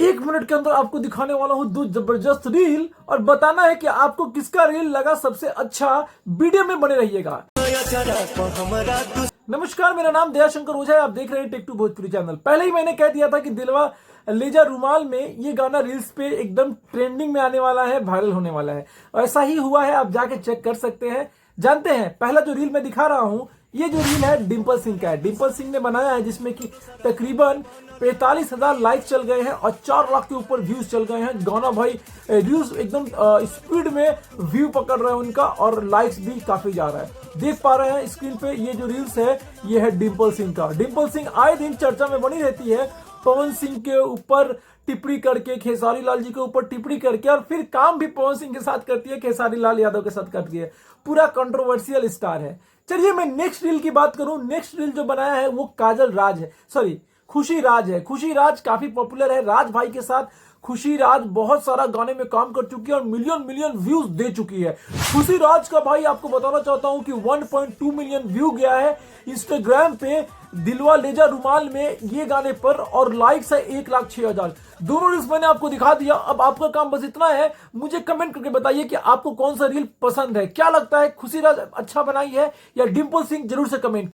एक मिनट के अंदर आपको दिखाने वाला हूं दो जबरदस्त रील और बताना है कि आपको किसका रील लगा सबसे अच्छा। वीडियो में बने रहिएगा। नमस्कार, मेरा नाम दयाशंकर ओझा है। आप देख रहे हैं टेक टू भोजपुरी चैनल। पहले ही मैंने कह दिया था कि दिलवा लेजा रुमाल में ये गाना रील्स पे एकदम ट्रेंडिंग में आने वाला है, वायरल होने वाला है। और ऐसा ही हुआ है, आप जाके चेक कर सकते हैं। जानते हैं, पहला जो रील मैं दिखा रहा हूं, ये जो रील है डिंपल सिंह का है। डिंपल सिंह ने बनाया है, जिसमें कि तकरीबन 45,000 लाइक चल गए हैं और 4 लाख के ऊपर व्यूज चल गए हैं। गाना भाई व्यूज एकदम स्पीड में व्यू पकड़ रहे हैं उनका, और लाइक्स भी काफी जा रहा है। देख पा रहे हैं स्क्रीन पे, ये जो रील्स है ये है डिंपल सिंह का। डिंपल सिंह आए दिन चर्चा में बनी रहती है, पवन सिंह के ऊपर टिप्पणी करके, खेसारी लाल जी के ऊपर टिप्पणी करके, और फिर काम भी पवन सिंह के साथ करती है, खेसारी लाल यादव के साथ करती है। पूरा कंट्रोवर्शियल स्टार है। चलिए मैं नेक्स्ट रील की बात करूं। नेक्स्ट रील जो बनाया है वो काजल राज है, सॉरी खुशी राज है। खुशी राज काफी पॉपुलर है। राज भाई के साथ खुशी राज बहुत सारा गाने में काम कर चुकी है और मिलियन मिलियन व्यूज दे चुकी है। खुशी राज का भाई आपको बताना चाहता हूं कि 1.2 मिलियन व्यू गया है इंस्टाग्राम पे दिलवा लेजा रुमाल में ये गाने पर, और लाइक्स है 1,06,000। दोनों रील्स मैंने आपको दिखा दिया। अब आपका काम बस इतना है, मुझे कमेंट करके बताइए कि आपको कौन सा रील पसंद है। क्या लगता है, खुशी राज अच्छा बनाई है या डिंपल सिंह? जरूर से कमेंट